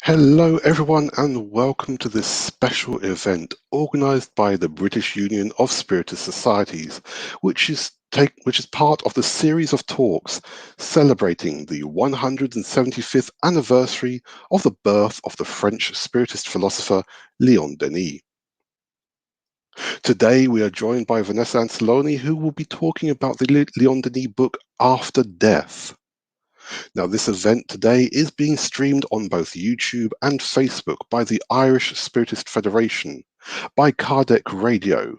Hello, everyone, and welcome to this special event organised by the British Union of Spiritist Societies, which is part of the series of talks celebrating the 175th anniversary of the birth of the French Spiritist philosopher Léon Denis. Today, we are joined by Vanessa Anseloni, who will be talking about the Léon Denis book After Death. Now, this event today is being streamed on both YouTube and Facebook by the Irish Spiritist Federation, by Kardec Radio,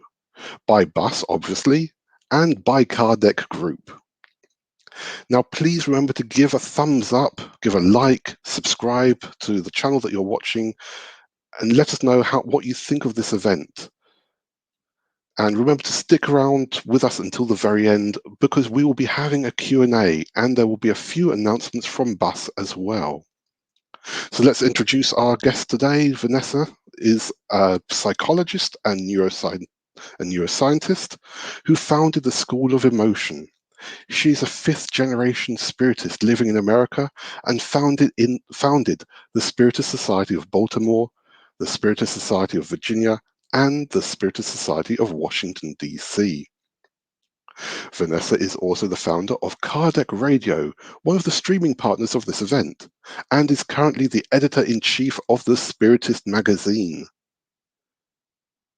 by Bus, obviously, and by Kardec Group. Now, please remember to give a thumbs up, give a like, subscribe to the channel that you're watching, and let us know what you think of this event. And remember to stick around with us until the very end, because we will be having a Q&A and there will be a few announcements from Bus as well. So let's introduce our guest today. Vanessa is a psychologist and neuroscientist who founded the School of Emotion. She's a fifth-generation spiritist living in America and founded the Spiritist Society of Baltimore, the Spiritist Society of Virginia, and the Spiritist Society of Washington, D.C. Vanessa is also the founder of Kardec Radio, one of the streaming partners of this event, and is currently the editor-in-chief of the Spiritist magazine.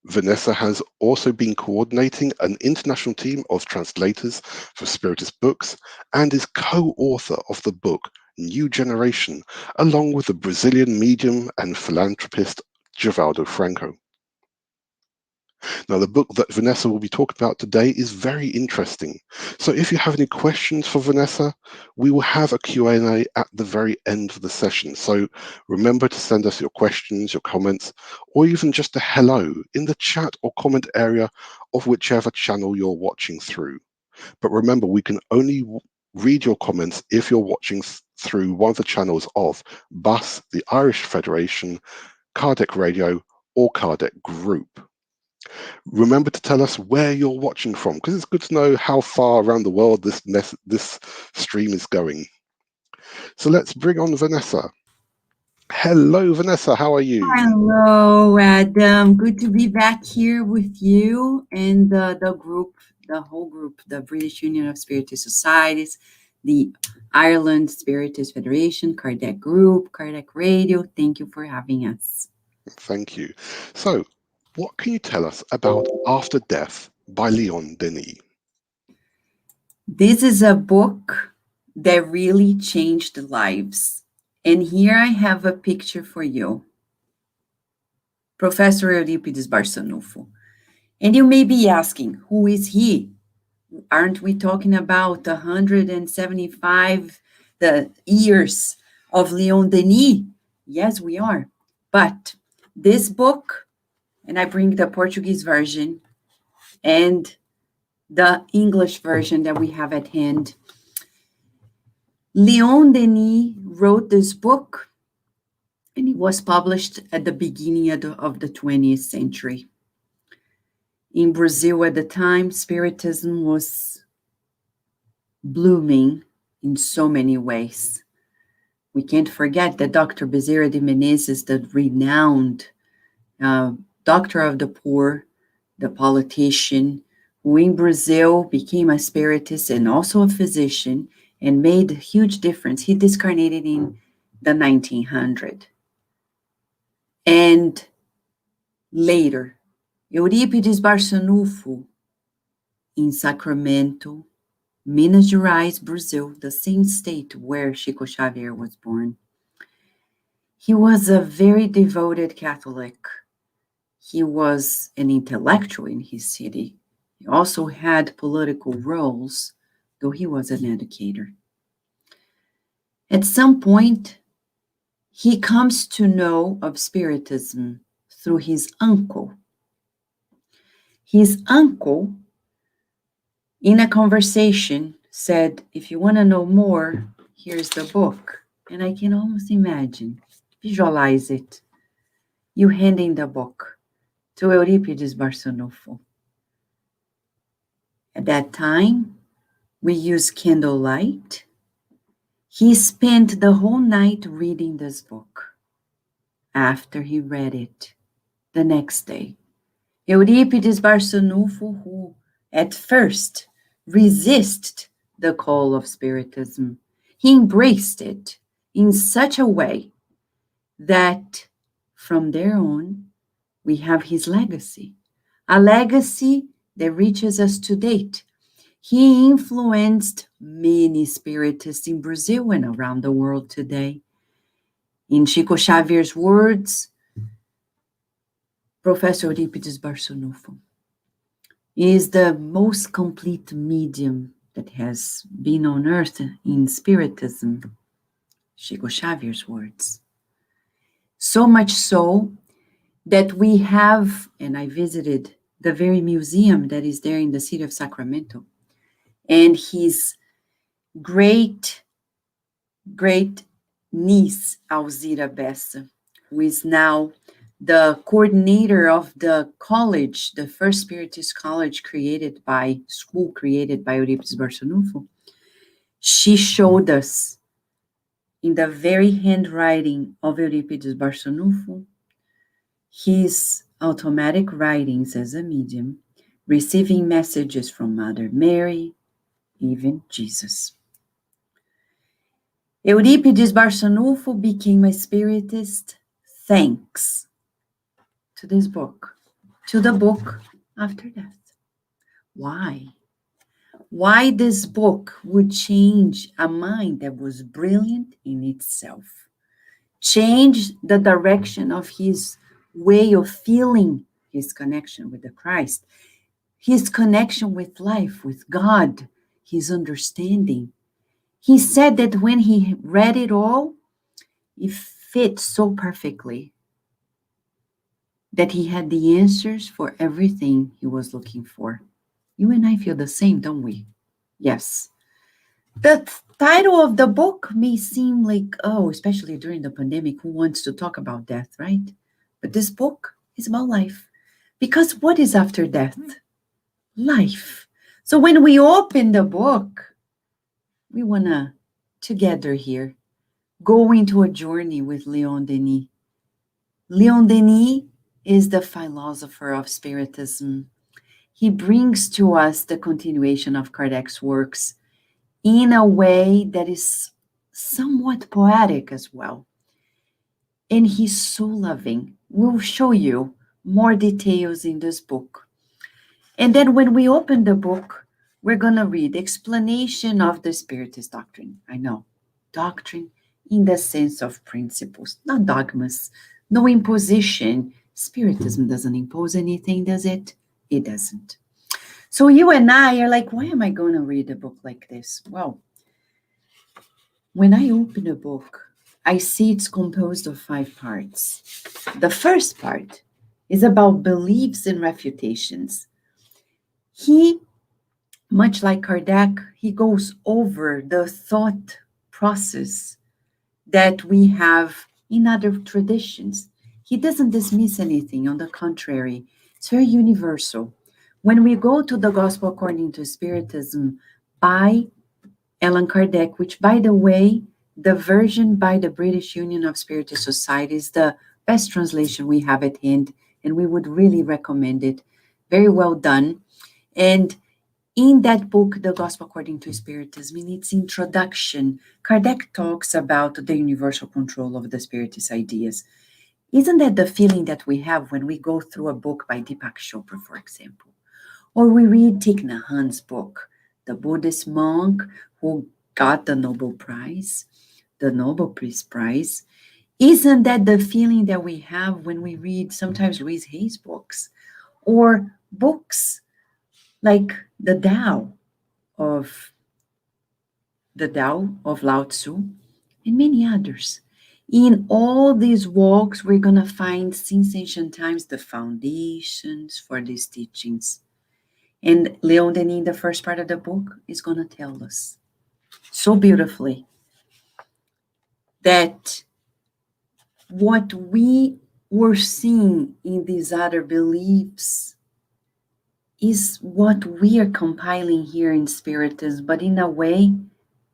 Vanessa has also been coordinating an international team of translators for Spiritist books and is co-author of the book New Generation, along with the Brazilian medium and philanthropist Geraldo Franco. Now, the book that Vanessa will be talking about today is very interesting. So if you have any questions for Vanessa, we will have a Q&A at the very end of the session. So remember to send us your questions, your comments, or even just a hello in the chat or comment area of whichever channel you're watching through. But remember, we can only read your comments if you're watching through one of the channels of BUS, the Irish Federation, Kardec Radio, or Kardec Group. Remember to tell us where you're watching from, because it's good to know how far around the world this stream is going. So let's bring on Vanessa. Hello, Vanessa. How are you? Hello, Adam. Good to be back here with you and the group, the whole group, the British Union of Spiritist Societies, the Ireland Spiritist Federation, Kardec Group, Kardec Radio. Thank you for having us. Thank you. So, what can you tell us about After Death by Léon Denis? This is a book that really changed lives. And here I have a picture for you. Professor Eurípides Barçanufo. And you may be asking, who is he? Aren't we talking about 175 years of Léon Denis? Yes, we are. But this book, and I bring the Portuguese version and the English version that we have at hand. Léon Denis wrote this book, and it was published at the beginning of the 20th century. In Brazil at the time, Spiritism was blooming in so many ways. We can't forget that Dr. Bezerra de Menezes, the renowned doctor of the poor, the politician, who in Brazil became a spiritist and also a physician and made a huge difference. He discarnated in the 1900s. And later, Eurípides Barçanufo in Sacramento, Minas Gerais, Brazil, the same state where Chico Xavier was born. He was a very devoted Catholic. He was an intellectual in his city. He also had political roles, though he was an educator. At some point, he comes to know of Spiritism through his uncle. His uncle, in a conversation, said, if you want to know more, here's the book. And I can almost imagine, visualize it, you handing the book to Eurípides Barçanufo. At that time, we used candlelight. He spent the whole night reading this book. after he read it the next day. Eurípides Barçanufo, who at first resisted the call of Spiritism, he embraced it in such a way that from there on, we have his legacy, a legacy that reaches us to date. He influenced many Spiritists in Brazil and around the world today. In Chico Xavier's words, Professor Eurípides Barçanufo is the most complete medium that has been on earth in Spiritism. Chico Xavier's words. So much so that we have, and I visited the very museum that is there in the city of Sacramento, and his great niece, Alzira Bessa, who is now the coordinator of the college, the first Spiritist college created by Eurípides Barçanufo. She showed us in the very handwriting of Eurípides Barçanufo his automatic writings as a medium, receiving messages from Mother Mary, even Jesus. Eurípides Barçanufo became a Spiritist thanks to this book, to the book After Death. Why? Why this book would change a mind that was brilliant in itself, change the direction of his way of feeling his connection with the Christ, his connection with life, with God, his understanding. He said that when he read it all, it fit so perfectly that he had the answers for everything he was looking for. You and I feel the same, don't we? Yes. The title of the book may seem like, oh, especially during the pandemic, who wants to talk about death, right? But this book is about life. Because what is after death? Life. So when we open the book, we want to, together here, go into a journey with Léon Denis. Léon Denis is the philosopher of Spiritism. He brings to us the continuation of Kardec's works in a way that is somewhat poetic as well. And he's so loving. We'll show you more details in this book. And then when we open the book, we're going to read explanation of the Spiritist doctrine. I know, doctrine in the sense of principles, not dogmas, no imposition. Spiritism doesn't impose anything, does it? It doesn't. So you and I are like, why am I going to read a book like this? Well, when I open a book, I see it's composed of 5 parts. The first part is about beliefs and refutations. He, much like Kardec, he goes over the thought process that we have in other traditions. He doesn't dismiss anything. On the contrary, it's very universal. When we go to the Gospel According to Spiritism by Allan Kardec, which, by the way, the version by the British Union of Spiritist Society is the best translation we have at hand, and we would really recommend it. Very well done. And in that book, The Gospel According to Spiritism, in its introduction, Kardec talks about the universal control of the Spiritist ideas. Isn't that the feeling that we have when we go through a book by Deepak Chopra, for example? Or we read Thich Nhat Hanh's book, the Buddhist monk who got the Nobel Prize, the Nobel Peace Prize. Isn't that the feeling that we have when we read sometimes Louise Hay's books, or books like the Tao of Lao Tzu, and many others? In all these walks, we're going to find since ancient times the foundations for these teachings. And Léon Denis, in the first part of the book, is going to tell us so beautifully that what we were seeing in these other beliefs is what we are compiling here in Spiritism, but in a way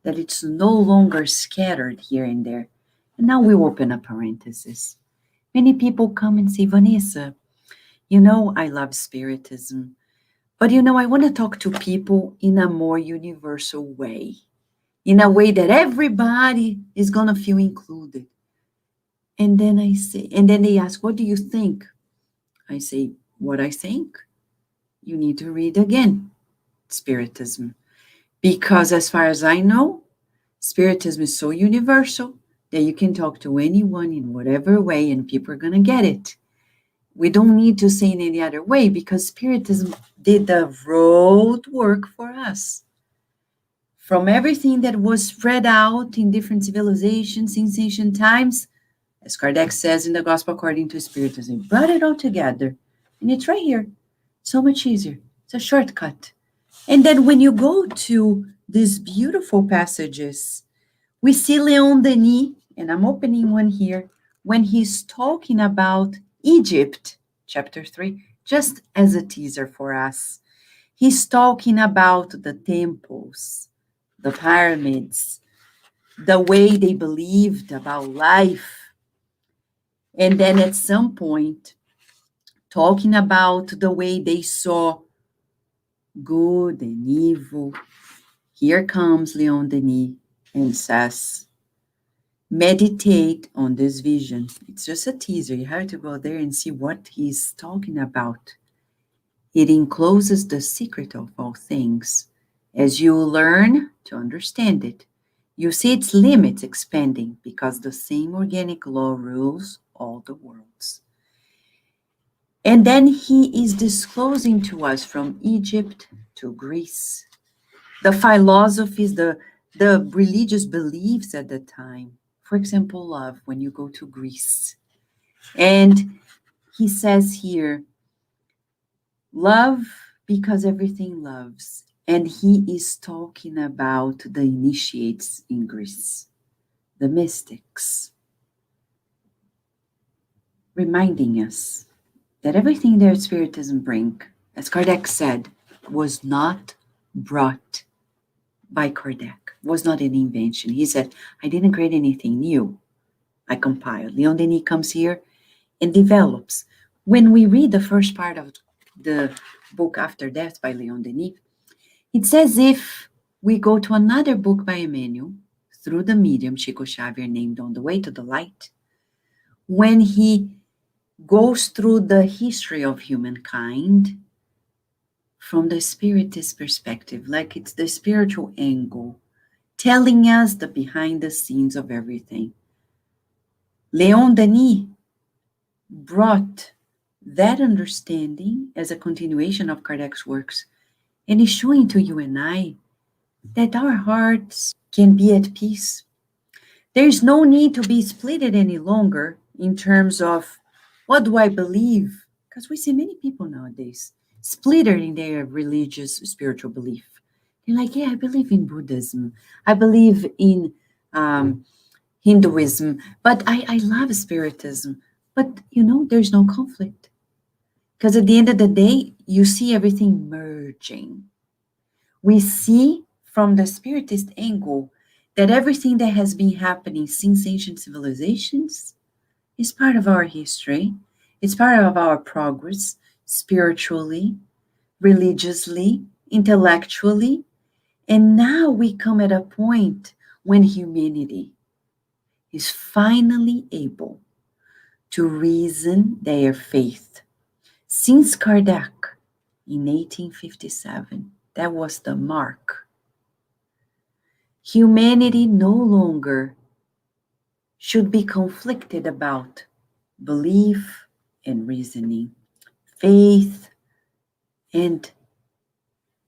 that it's no longer scattered here and there. And now we'll open a parenthesis. Many people come and say, Vanessa, you know, I love Spiritism, but you know, I want to talk to people in a more universal way, in a way that everybody is going to feel included. And then I say, and then they ask, what do you think? I say, what I think? You need to read again Spiritism. Because as far as I know, Spiritism is so universal that you can talk to anyone in whatever way and people are going to get it. We don't need to say in any other way because Spiritism did the road work for us. From everything that was spread out in different civilizations since ancient times, as Kardec says in the Gospel according to Spiritism, he brought it all together. And it's right here. So much easier. It's a shortcut. And then when you go to these beautiful passages, we see Léon Denis, and I'm opening one here, when he's talking about Egypt, chapter 3, just as a teaser for us. He's talking about the temples, the pyramids, the way they believed about life. And then at some point, talking about the way they saw good and evil. Here comes Léon Denis and says, meditate on this vision. It's just a teaser. You have to go there and see what he's talking about. It encloses the secret of all things. As you learn to understand it, you see its limits expanding because the same organic law rules all the worlds. And then he is disclosing to us from Egypt to Greece, the philosophies, the religious beliefs at the time. For example, love, when you go to Greece. And he says here, love because everything loves. And he is talking about the initiates in Greece, the mystics, reminding us that everything their Spiritism bring, as Kardec said, was not brought by Kardec, was not an invention. He said, I didn't create anything new. I compiled. Léon Denis comes here and develops. When we read the first part of the book After Death by Léon Denis, it's as if we go to another book by Emmanuel, through the medium Chico Xavier, named On the Way to the Light, when he goes through the history of humankind from the Spiritist perspective, like it's the spiritual angle, telling us the behind the scenes of everything. Léon Denis brought that understanding as a continuation of Kardec's works, and is showing to you and I that our hearts can be at peace. There's no need to be split any longer in terms of what do I believe, because we see many people nowadays splittered in their religious, spiritual belief. They're like, yeah, I believe in Buddhism. I believe in Hinduism, but I love Spiritism. But, you know, there's no conflict. Because at the end of the day, you see everything merging. We see from the Spiritist angle that everything that has been happening since ancient civilizations is part of our history. It's part of our progress spiritually, religiously, intellectually. And now we come at a point when humanity is finally able to reason their faith. Since Kardec in 1857, that was the mark. Humanity no longer should be conflicted about belief and reasoning, faith and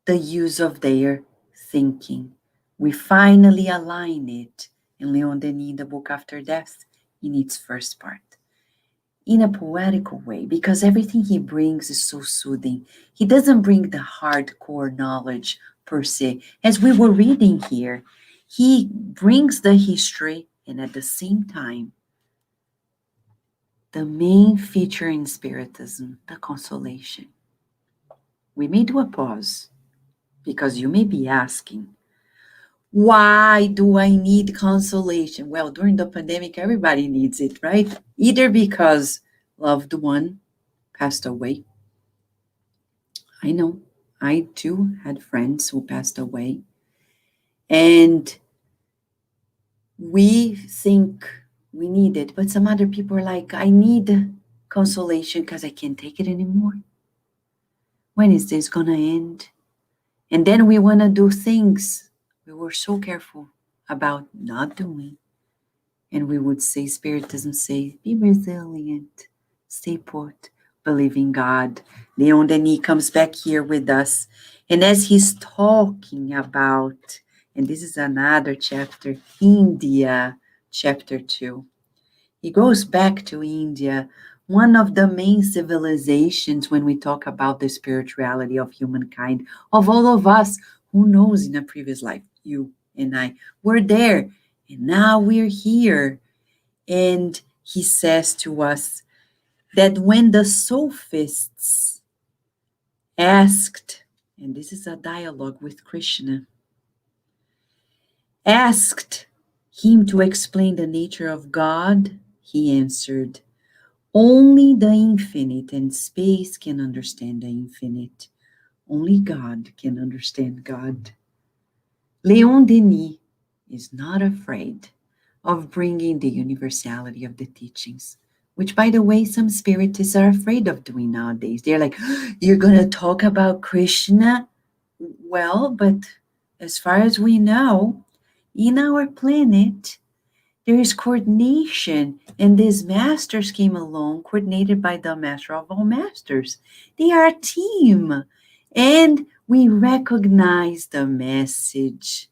the use of their thinking. We finally align it in Léon Denis, in the book After Death, in its first part, in a poetical way, because everything he brings is so soothing. He doesn't bring the hardcore knowledge per se. As we were reading here, he brings the history and at the same time, the main feature in Spiritism, the consolation. We may do a pause because you may be asking, Why do I need consolation? Well, during the pandemic, everybody needs it, right? Either because loved one passed away. I know I too had friends who passed away. And we think we need it, but some other people are like, I need consolation because I can't take it anymore. When is this going to end? And then we want to do things we were so careful about not doing. And we would say, Spiritism say, be resilient, stay put, believe in God. Léon Denis comes back here with us. And as he's talking about, and this is another chapter, India, chapter 2. He goes back to India, one of the main civilizations when we talk about the spirituality of humankind, of all of us, who knows in a previous life, you and I were there, and now we're here. And he says to us that when the sophists asked, and this is a dialogue with Krishna, asked him to explain the nature of God, he answered, only the infinite and space can understand the infinite. Only God can understand God. Léon Denis is not afraid of bringing the universality of the teachings, which, by the way, some spiritists are afraid of doing nowadays. They're like, you're going to talk about Krishna? Well, but as far as we know, in our planet, there is coordination, and these masters came along, coordinated by the master of all masters. They are a team, and we recognize the message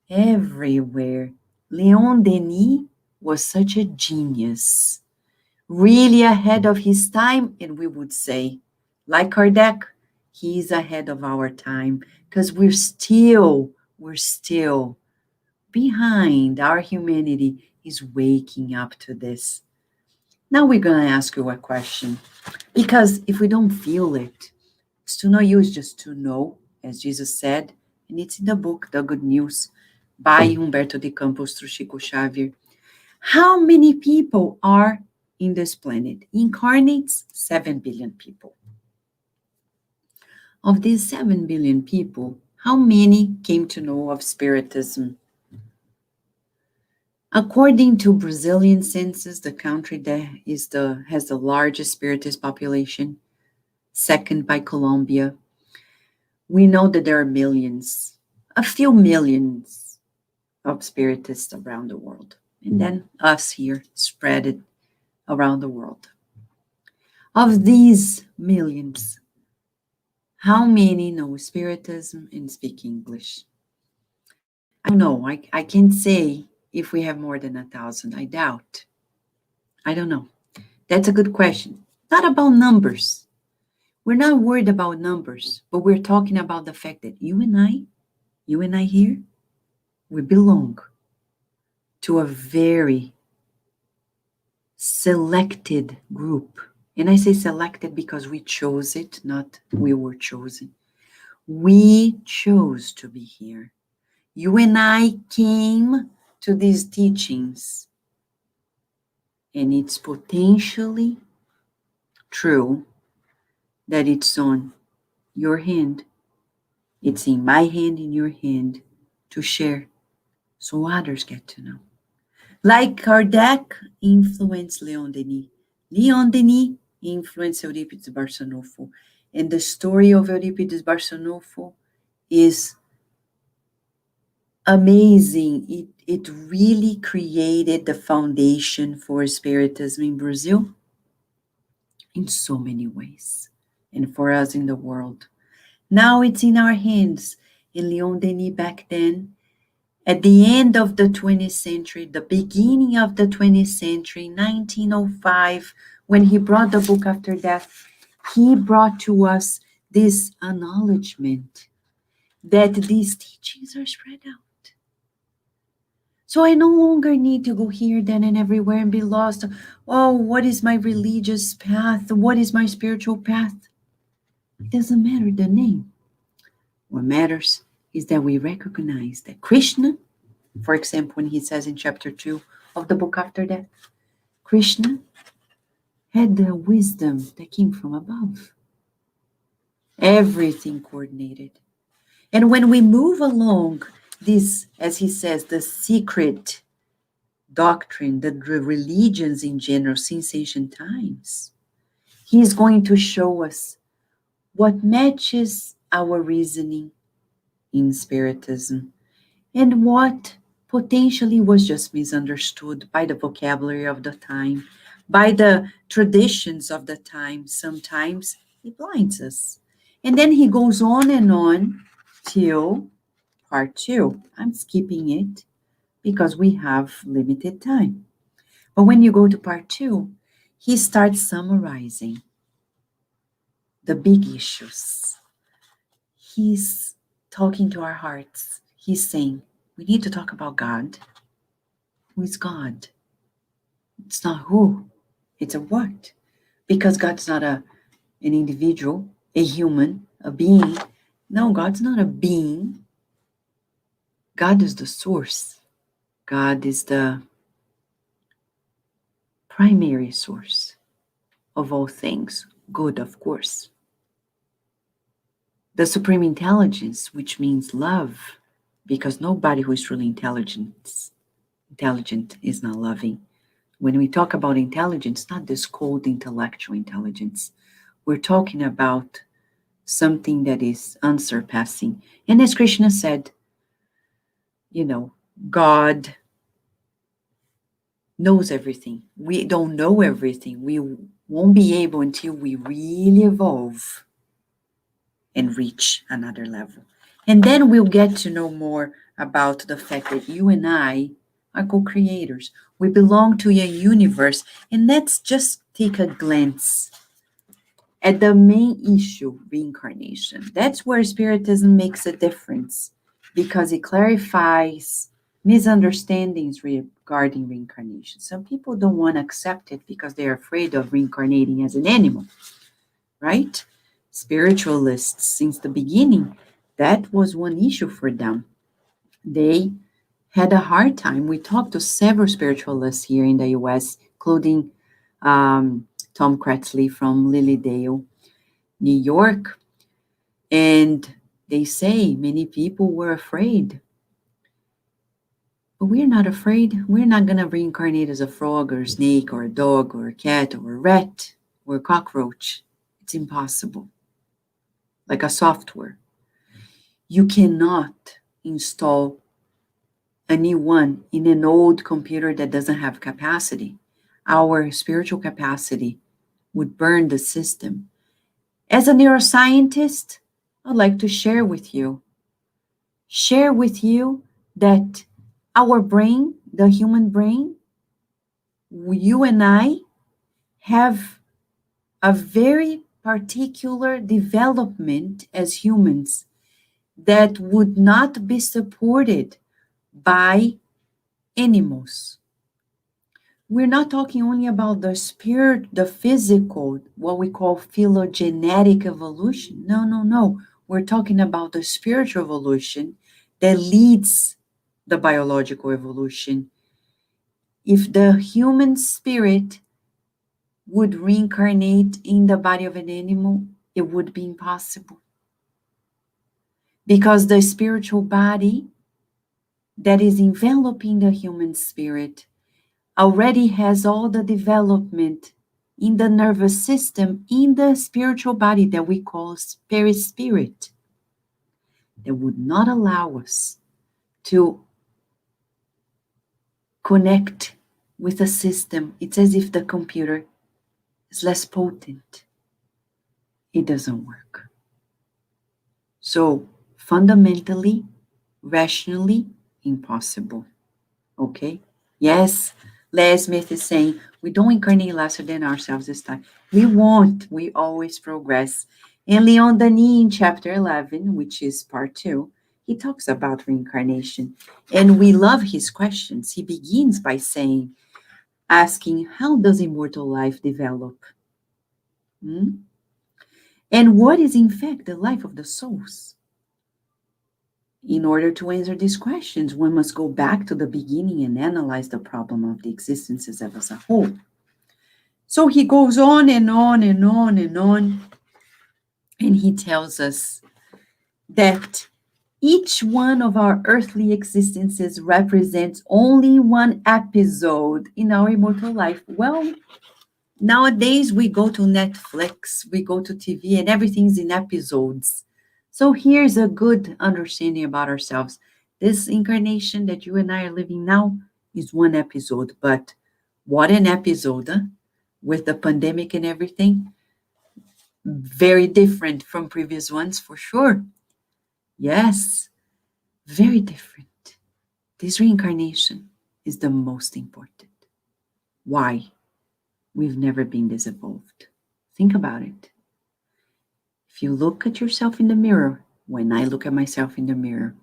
everywhere. Léon Denis was such a genius, really ahead of his time, and we would say, like Kardec, he's ahead of our time, because we're still behind. Our humanity is waking up to this. Now we're going to ask you a question, because if we don't feel it, it's to no use just to know, as Jesus said, and it's in the book, The Good News, by Humberto de Campos through Chico Xavier. How many people are in this planet? Incarnates, 7 billion people. Of these 7 billion people, how many came to know of Spiritism? According to Brazilian census, the country that has the largest Spiritist population, second by Colombia, we know that there are millions, a few millions of Spiritists around the world. And then us here, spread it around the world. Of these millions, how many know Spiritism and speak English? I don't know. I can't say if we have more than 1,000. I doubt. I don't know. That's a good question. Not about numbers. We're not worried about numbers, but we're talking about the fact that you and I here, we belong to a very selected group. And I say selected because we chose it, not we were chosen. We chose to be here. You and I came to these teachings, and it's potentially true that it's on your hand. It's in my hand, in your hand, to share so others get to know. Like Kardec influenced Léon Denis. Léon Denis influenced Eurípides Barçanufo. And the story of Eurípides Barçanufo is amazing. It really created the foundation for Spiritism in Brazil in so many ways, and for us in the world. Now it's in our hands. And Léon Denis back then, at the end of the 20th century, the beginning of the 20th century, 1905, when he brought the book After Death, he brought to us this acknowledgement that these teachings are spread out. So I no longer need to go here, then, and everywhere and be lost. Oh, what is my religious path? What is my spiritual path? It doesn't matter the name. What matters is that we recognize that Krishna, for example, when he says in chapter 2 of the book After Death, Krishna had the wisdom that came from above. Everything coordinated. And when we move along this, as he says, the secret doctrine, the religions in general, since ancient times, he is going to show us what matches our reasoning in Spiritism and what potentially was just misunderstood by the vocabulary of the time, by the traditions of the time. Sometimes he blinds us. And then he goes on till part 2. I'm skipping it because we have limited time. But when you go to part 2, he starts summarizing the big issues. He's talking to our hearts. He's saying, we need to talk about God. Who is God? It's not who, it's a what. Because God's not an individual, a human, a being. No, God's not a being. God is the source. God is the primary source of all things, good, of course. The supreme intelligence, which means love, because nobody who is truly intelligent is not loving. When we talk about intelligence, not this cold intellectual intelligence, we're talking about something that is unsurpassing. And as Krishna said, God knows everything. We don't know everything. We won't be able until we really evolve and reach another level. And then we'll get to know more about the fact that you and I are co-creators. We belong to a universe. And let's just take a glance at the main issue, reincarnation. That's where Spiritism makes a difference because it clarifies misunderstandings regarding reincarnation. Some people don't want to accept it because they're afraid of reincarnating as an animal, right? Spiritualists, since the beginning, that was one issue for them. They had a hard time. We talked to several spiritualists here in the US, including Tom Kratzley from Lilydale, New York, and they say many people were afraid. But we're not afraid. We're not going to reincarnate as a frog or a snake or a dog or a cat or a rat or a cockroach. It's impossible. Like a software. You cannot install a new one in an old computer that doesn't have capacity. Our spiritual capacity would burn the system. As a neuroscientist, I'd like to share with you that our brain, the human brain, you and I have a very particular development as humans that would not be supported by animals. We're not talking only about the spirit, the physical, what we call phylogenetic evolution. No. We're talking about the spiritual evolution that leads the biological evolution. If the human spirit would reincarnate in the body of an animal, it would be impossible. Because the spiritual body that is enveloping the human spirit already has all the development in the nervous system, in the spiritual body that we call perispirit, that would not allow us to connect with a system. It's as if the computer is less potent. It doesn't work. So fundamentally, rationally, impossible. Okay? Yes, Les Smith is saying, we don't incarnate lesser than ourselves this time. We won't. We always progress. And Léon Denis in chapter 11, which is part 2, he talks about reincarnation. And we love his questions. He begins by asking, how does immortal life develop? And what is, in fact, the life of the souls? in order to answer these questions, one must go back to the beginning and analyze the problem of the existences as a whole. So he goes on and on and on and on, and he tells us that each one of our earthly existences represents only one episode in our immortal life. Well, nowadays we go to Netflix, we go to TV, and everything's in episodes. So here's a good understanding about ourselves. This incarnation that you and I are living now is one episode, but what an episode, huh? With the pandemic and everything. Very different from previous ones, for sure. Yes, very different. This reincarnation is the most important. Why? We've never been this evolved. Think about it. If you look at yourself in the mirror, when I look at myself in the mirror,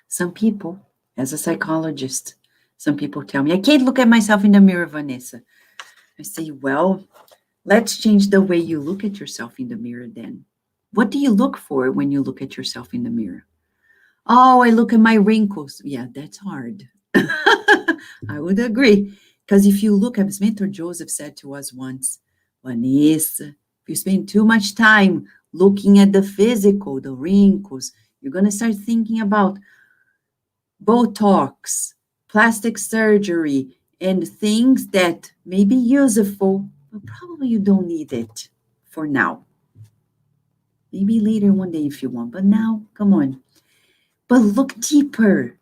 some people, as a psychologist, some people tell me, I can't look at myself in the mirror, Vanessa. I say, well, let's change the way you look at yourself in the mirror then. What do you look for when you look at yourself in the mirror? Oh, I look at my wrinkles. Yeah, that's hard. I would agree. Because if you look, as Mentor Joseph said to us once, Vanessa, if you spend too much time looking at the physical, the wrinkles, you're going to start thinking about Botox, plastic surgery, and things that may be useful, but probably you don't need it for now. Maybe later one day if you want, but now, come on. But look deeper.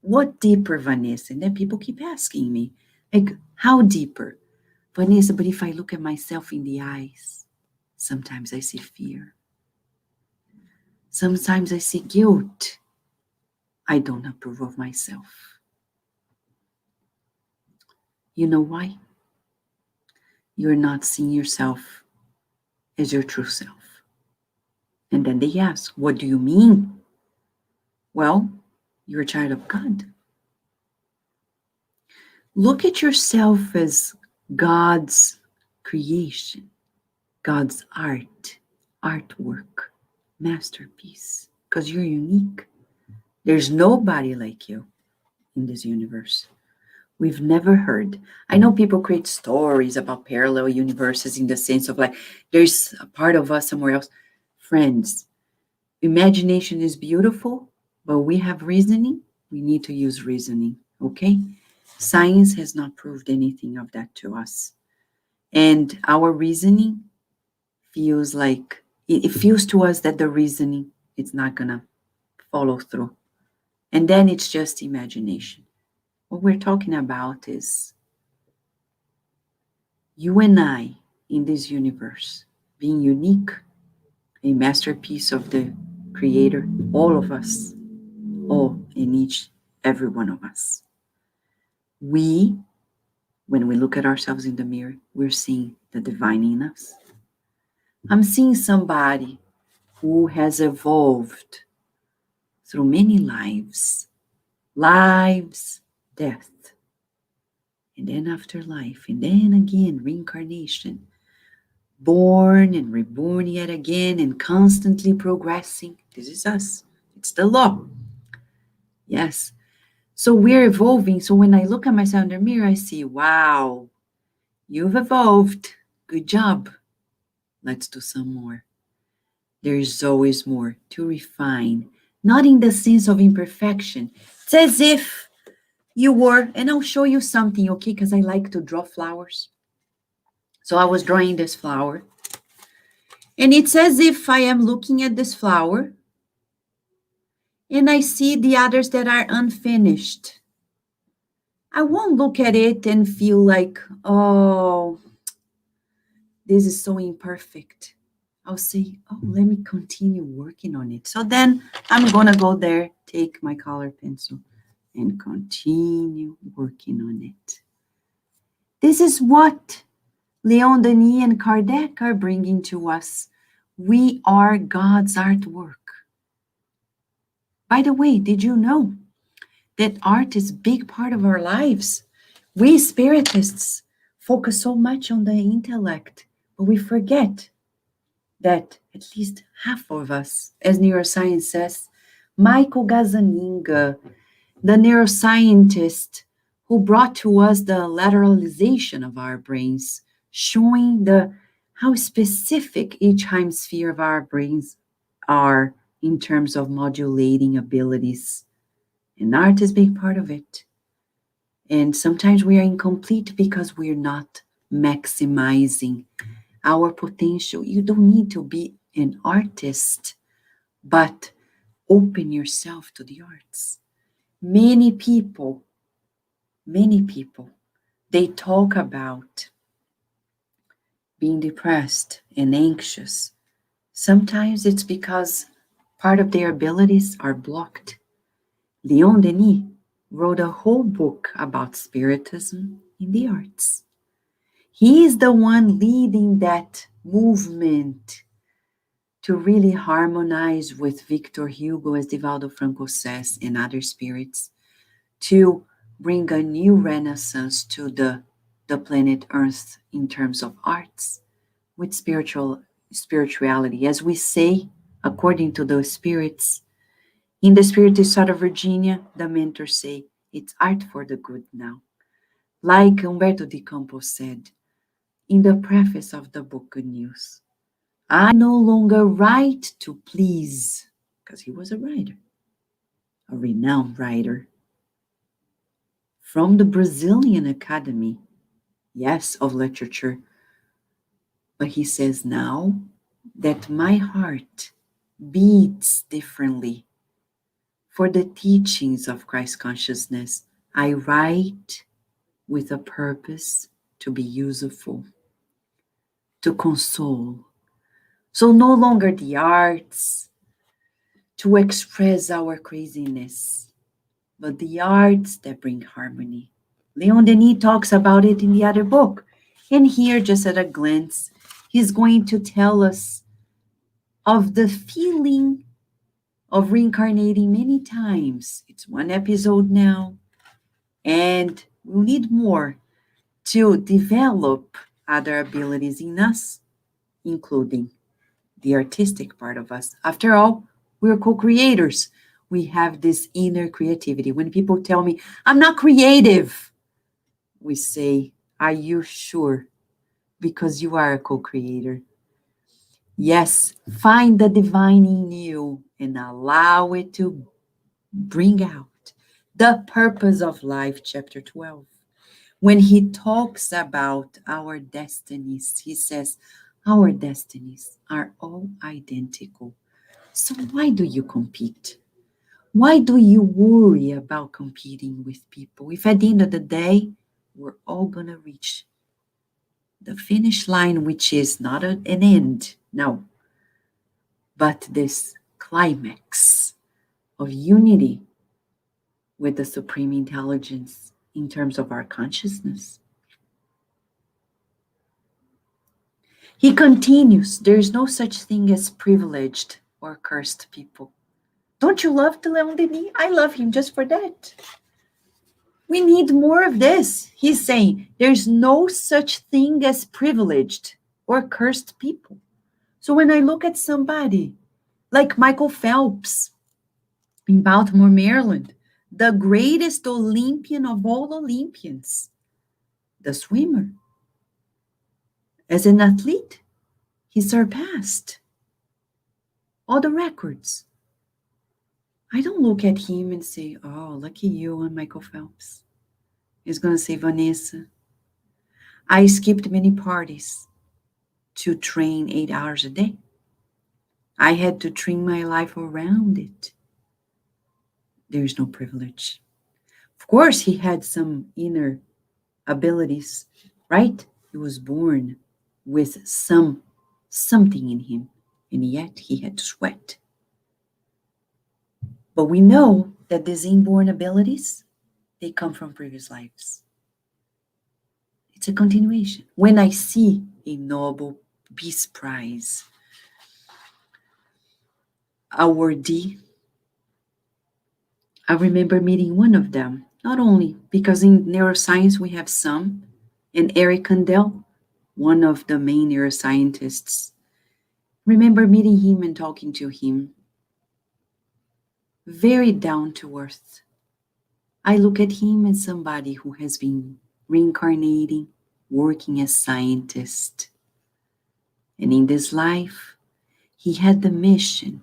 What deeper, Vanessa? And then people keep asking me, like, how deeper? Vanessa, but if I look at myself in the eyes, sometimes I see fear. Sometimes I see guilt. I don't approve of myself. You know why? You're not seeing yourself as your true self. And then they ask, what do you mean? Well, you're a child of God. Look at yourself as God's creation, God's artwork, masterpiece, because you're unique. There's nobody like you in this universe. We've never heard. I know people create stories about parallel universes in the sense of like, there's a part of us somewhere else. Friends, imagination is beautiful, but we have reasoning. We need to use reasoning, okay? Science has not proved anything of that to us. And our reasoning feels like, it feels to us that the reasoning is not going to follow through. And then it's just imagination. What we're talking about is you and I in this universe being unique, a masterpiece of the Creator, all of us, all in each, every one of us. We, when we look at ourselves in the mirror, we're seeing the divine in us. I'm seeing somebody who has evolved through many lives, death, and then afterlife, and then again, reincarnation, born and reborn yet again, and constantly progressing. This is us. It's the law. Yes. So we're evolving. So when I look at myself in the mirror, I see, wow, you've evolved. Good job. Let's do some more. There's always more to refine, not in the sense of imperfection. It's as if you were, and I'll show you something, okay, because I like to draw flowers. So I was drawing this flower, and it's as if I am looking at this flower, and I see the others that are unfinished. I won't look at it and feel like, oh, this is so imperfect. I'll say, oh, let me continue working on it. So then I'm going to go there, take my color pencil, and continue working on it. This is what Léon Denis and Kardec are bringing to us. We are God's artwork. By the way, did you know that art is a big part of our lives? We spiritists focus so much on the intellect, but we forget that at least half of us, as neuroscience says, Michael Gazzaniga, the neuroscientist who brought to us the lateralization of our brains, showing how specific each hemisphere of our brains are in terms of modulating abilities. And art is a big part of it. And sometimes we are incomplete because we're not maximizing our potential. You don't need to be an artist, but open yourself to the arts. Many people, they talk about being depressed and anxious. Sometimes it's because part of their abilities are blocked. Léon Denis wrote a whole book about spiritism in the arts. He is the one leading that movement to really harmonize with Victor Hugo, as Divaldo Franco says, and other spirits, to bring a new renaissance to the planet Earth in terms of arts, with spirituality. As we say, according to those spirits, in the Spiritist side of Virginia, the mentors say, it's art for the good now. Like Humberto de Campos said in the preface of the book Good News, I no longer write to please, because he was a writer, a renowned writer, from the Brazilian Academy, yes, of literature. But he says now that my heart beats differently for the teachings of Christ consciousness. I write with a purpose to be useful, to console. So no longer the arts to express our craziness, but the arts that bring harmony. Léon Denis talks about it in the other book. And here, just at a glance, he's going to tell us of the feeling of reincarnating many times. It's one episode now, and we'll need more to develop other abilities in us, including the artistic part of us. After all, we're co-creators. We have this inner creativity. When people tell me, I'm not creative, we say, are you sure? Because you are a co-creator. Yes, find the divine in you and allow it to bring out the purpose of life, chapter 12. When he talks about our destinies, he says, our destinies are all identical. So why do you compete? Why do you worry about competing with people? If at the end of the day, we're all going to reach the finish line, which is not an end, no, but this climax of unity with the supreme intelligence in terms of our consciousness. He continues, there is no such thing as privileged or cursed people. Don't you love Léon Denis? I love him just for that. We need more of this. He's saying there's no such thing as privileged or cursed people. So when I look at somebody like Michael Phelps in Baltimore, Maryland, the greatest Olympian of all Olympians, the swimmer, as an athlete, he surpassed all the records. I don't look at him and say, oh, lucky you and Michael Phelps. He's going to say, Vanessa, I skipped many parties to train 8 hours a day. I had to train my life around it. There's no privilege. Of course, he had some inner abilities, right? He was born with something in him, and yet he had to sweat. But we know that these inborn abilities, they come from previous lives. It's a continuation. When I see a Nobel Peace Prize awardee, I remember meeting one of them, not only because in neuroscience we have some, and Eric Kandel, one of the main neuroscientists, remember meeting him and talking to him. very down to earth. I look at him as somebody who has been reincarnating, working as scientist. And in this life, he had the mission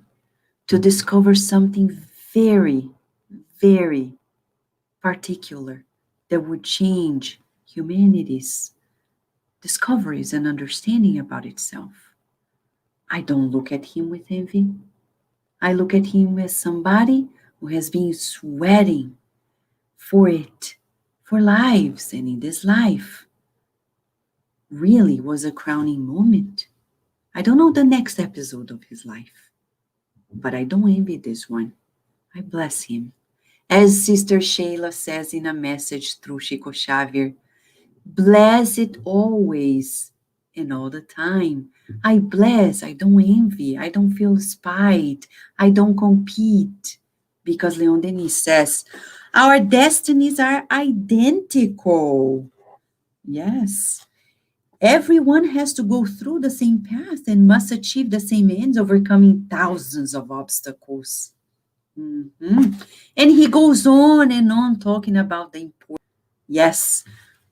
to discover something very, very particular that would change humanity's discoveries and understanding about itself. I don't look at him with envy. I look at him as somebody who has been sweating for it, for lives, and in this life really was a crowning moment. I don't know the next episode of his life, but I don't envy this one. I bless him. As Sister Sheila says in a message through Chico Xavier, bless it always and all the time. I bless, I don't envy, I don't feel spite, I don't compete. Because Léon Denis says, our destinies are identical. Yes. Everyone has to go through the same path and must achieve the same ends, overcoming thousands of obstacles. Mhm. And he goes on and on talking about the importance. Yes,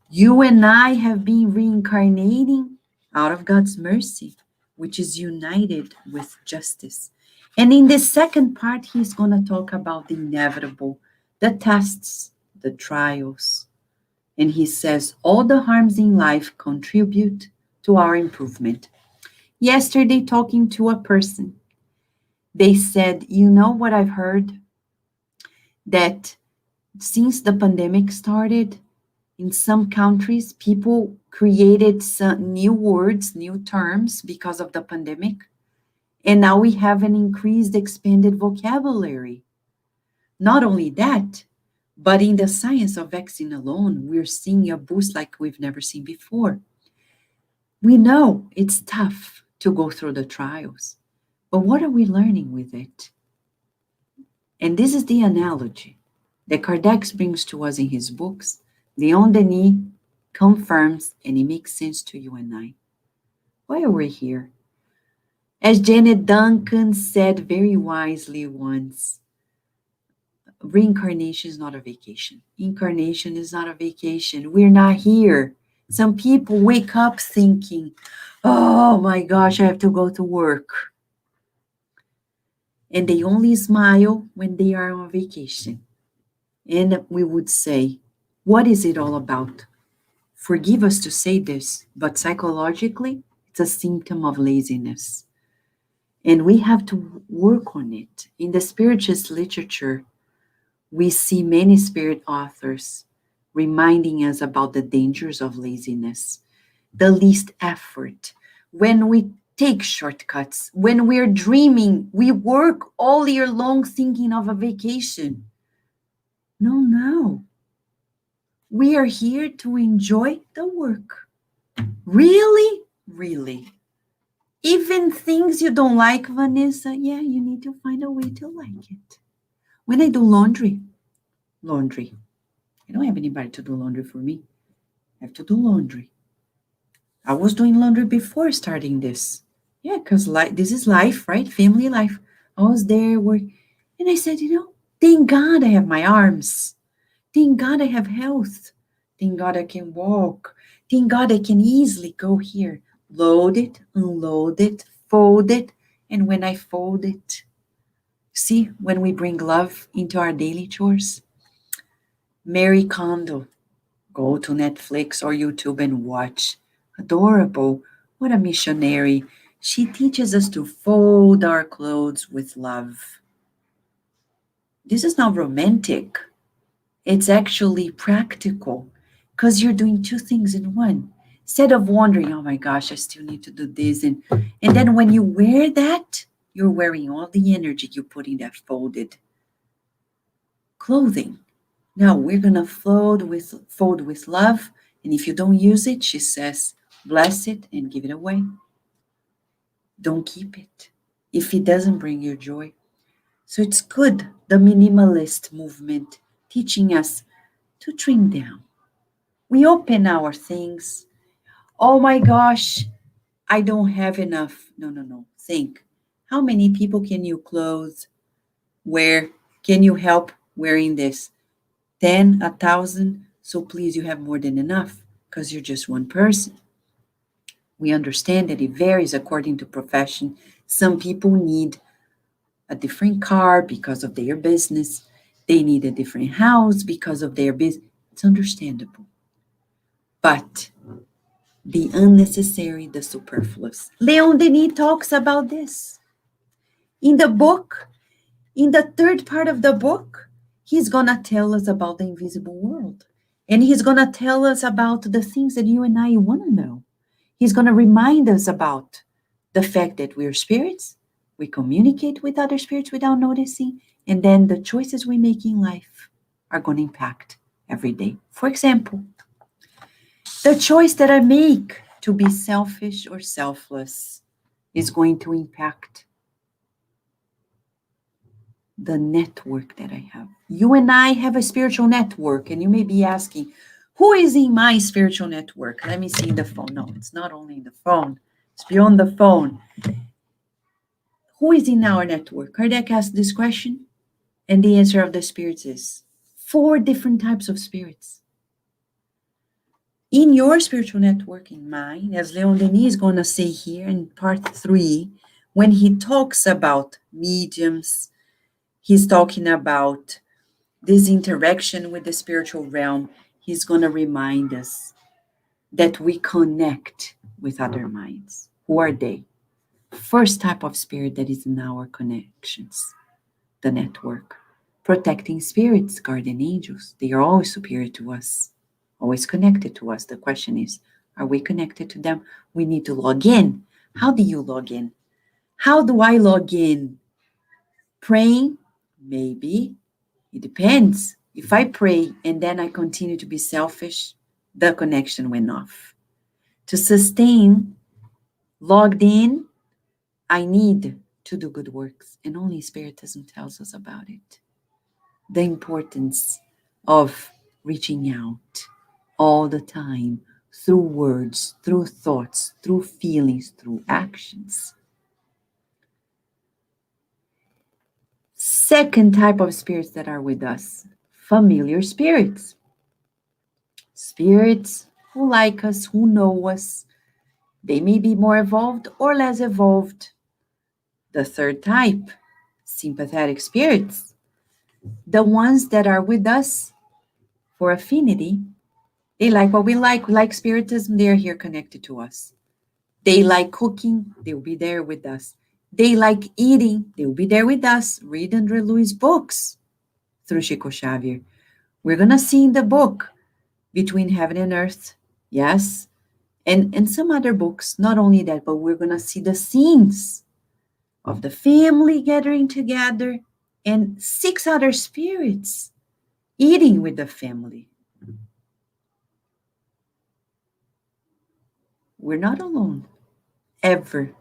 you and I have been reincarnating out of God's mercy, which is united with justice. And in the second part, he's going to talk about the inevitable, the tests, the trials. And he says all the harms in life contribute to our improvement. Yesterday, talking to a person, they said, you know what I've heard? That since the pandemic started, in some countries, people created some new words, new terms because of the pandemic. And now we have an increased, expanded vocabulary. Not only that, but in the science of vaccine alone, we're seeing a boost like we've never seen before. We know it's tough to go through the trials, but what are we learning with it? And this is the analogy that Kardec brings to us in his books. Léon Denis confirms, and it makes sense to you and I. Why are we here? As Janet Duncan said very wisely once, reincarnation is not a vacation. Incarnation is not a vacation. We're not here. Some people wake up thinking, oh my gosh, I have to go to work. And they only smile when they are on vacation. And we would say, what is it all about? Forgive us to say this, but psychologically, it's a symptom of laziness. And we have to work on it. In the spiritualist literature, we see many spirit authors reminding us about the dangers of laziness, the least effort. When we take shortcuts, when we're dreaming, we work all year long thinking of a vacation. No, no. We are here to enjoy the work. Really? Really. Even things you don't like, Vanessa, yeah, you need to find a way to like it. When I do laundry, I don't have anybody to do laundry for me. I have to do laundry. I was doing laundry before starting this. Yeah, because this is life, right? Family life. I was there working. And I said, thank God I have my arms. Thank God I have health. Thank God I can walk. Thank God I can easily go here, load it, unload it, fold it. And when I fold it, see, when we bring love into our daily chores, Mary Kondo, go to Netflix or YouTube and watch. Adorable. What a missionary. She teaches us to fold our clothes with love. This is not romantic. It's actually practical because you're doing two things in one. Instead of wondering, oh my gosh, I still need to do this. And then when you wear that, you're wearing all the energy you put in that folded clothing. Now we're going to fold with love. And if you don't use it, she says, bless it and give it away. Don't keep it if it doesn't bring you joy. So it's good, the minimalist movement teaching us to trim down. We open our things. Oh my gosh, I don't have enough. No. Think. How many people can you clothe, wear, Can you help wearing this? 10, 1,000. So please, you have more than enough because you're just one person. We understand that it varies according to profession. Some people need a different car because of their business. They need a different house because of their business. It's understandable. But the unnecessary, the superfluous. Léon Denis talks about this. In the book, in the third part of the book, he's going to tell us about the invisible world. And he's going to tell us about the things that you and I want to know. He's going to remind us about the fact that we're spirits. We communicate with other spirits without noticing. And then the choices we make in life are going to impact every day. For example, the choice that I make to be selfish or selfless is going to impact the network that I have. You and I have a spiritual network, and you may be asking, who is in my spiritual network? Let me see the phone. No, it's not only in the phone, it's beyond the phone. Who is in our network? Kardec asked this question, and the answer of the spirits is 4 different types of spirits. In your spiritual network, in mine, as Léon Denis is going to say here in part 3, when he talks about mediums, he's talking about this interaction with the spiritual realm. He's going to remind us that we connect with other minds. Who are they? First type of spirit that is in our connections, the network. Protecting spirits, guardian angels, they are always superior to us, always connected to us. The question is, are we connected to them? We need to log in. How do you log in? How do I log in? Praying? Maybe. It depends. If I pray and then I continue to be selfish, the connection went off. To sustain, logged in, I need to do good works, and only Spiritism tells us about it. The importance of reaching out all the time through words, through thoughts, through feelings, through actions. Second type of spirits that are with us, familiar spirits. Spirits who like us, who know us. They may be more evolved or less evolved. The third type, sympathetic spirits. The ones that are with us for affinity. They like what we like Spiritism, they're here connected to us. They like cooking, they'll be there with us. They like eating, they'll be there with us. Read André Luiz books through Chico Xavier. We're going to see in the book Between Heaven and Earth, yes, and some other books. Not only that, but we're going to see the scenes of the family gathering together and 6 other spirits eating with the family. We're not alone, ever.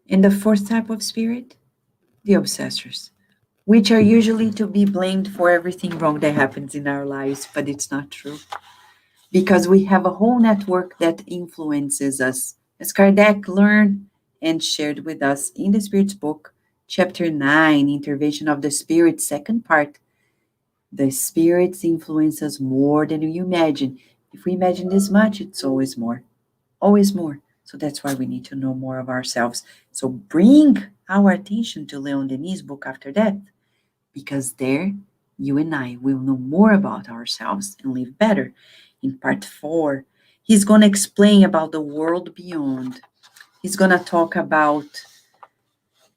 And the fourth type of spirit, the obsessors, which are usually to be blamed for everything wrong that happens in our lives, but it's not true. Because we have a whole network that influences us, as Kardec learned and shared with us in the Spirit's book, chapter 9, Intervention of the Spirit, second part. The spirits influence us more than you imagine. If we imagine this much, it's always more. Always more. So that's why we need to know more of ourselves. So bring our attention to Léon Denis' book After Death, because there you and I will know more about ourselves and live better. In part 4, he's going to explain about the world beyond. He's going to talk about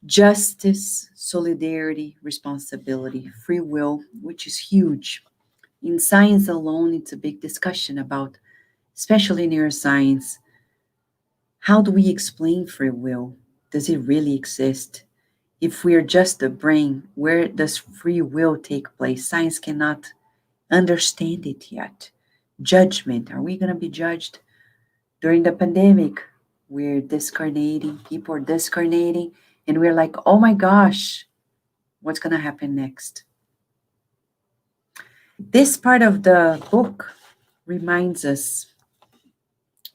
justice, solidarity, responsibility, free will, which is huge. In science alone, it's a big discussion about, especially neuroscience, how do we explain free will? Does it really exist? If we're just a brain, where does free will take place? Science cannot understand it yet. Judgment, are we going to be judged? During the pandemic, we're discarnating, people are discarnating, and we're like, oh my gosh, what's going to happen next? This part of the book reminds us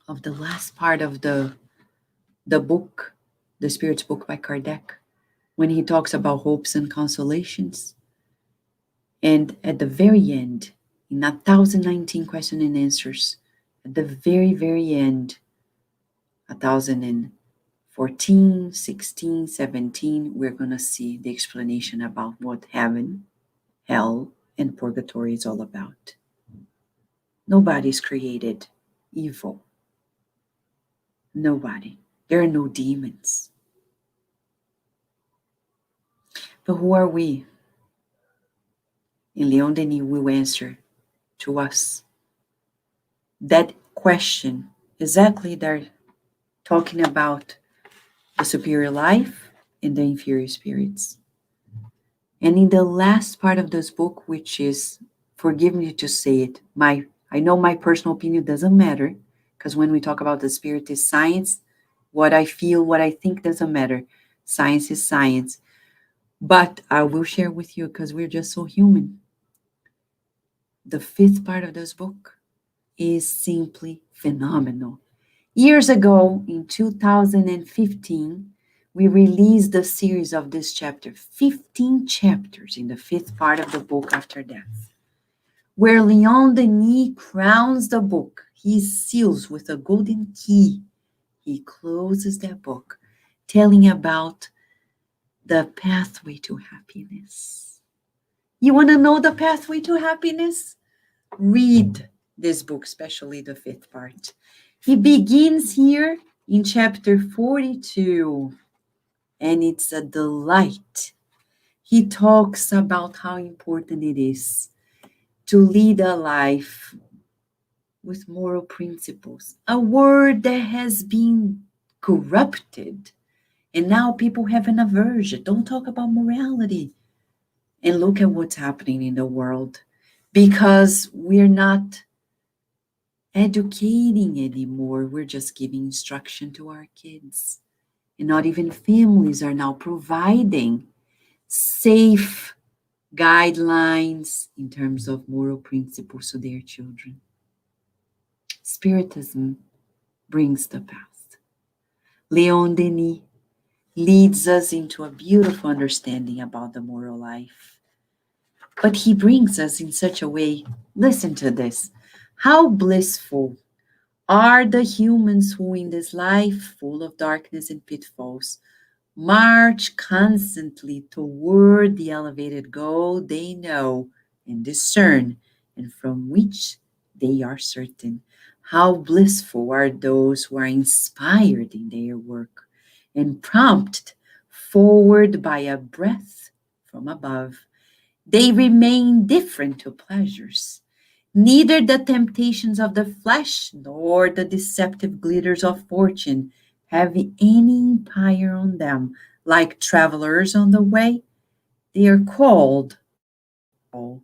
of the last part of the book, the Spirit's book by Kardec, when he talks about hopes and consolations. And at the very end, in 1019 question and answers, at the very, very end, 1014, 16, 17, we're going to see the explanation about what heaven, hell, and purgatory is all about. Nobody's created evil. Nobody. There are no demons. But who are we? And Léon Denis will answer to us that question. Exactly, they're talking about the superior life and the inferior spirits. And in the last part of this book, which is, forgive me to say it, I know my personal opinion doesn't matter, because when we talk about the spirit is science, what I feel, what I think doesn't matter. Science is science. But I will share with you because we're just so human. The fifth part of this book is simply phenomenal. Years ago, in 2015, we released the series of this chapter, 15 chapters in the fifth part of the book After Death, where Léon Denis crowns the book. He seals with a golden key. He closes that book, telling about the pathway to happiness. You want to know the pathway to happiness? Read this book, especially the fifth part. He begins here in chapter 42, and it's a delight. He talks about how important it is to lead a life with moral principles, a word that has been corrupted. And now people have an aversion. Don't talk about morality. And look at what's happening in the world because we're not educating anymore. We're just giving instruction to our kids. And not even families are now providing safe guidelines in terms of moral principles to their children. Spiritism brings the path. Léon Denis leads us into a beautiful understanding about the moral life. But he brings us in such a way, listen to this, how blissful are the humans who in this life full of darkness and pitfalls march constantly toward the elevated goal they know and discern and from which they are certain. How blissful are those who are inspired in their work and prompted forward by a breath from above. They remain indifferent to pleasures. Neither the temptations of the flesh nor the deceptive glitters of fortune have any empire on them. Like travelers on the way, they are called all,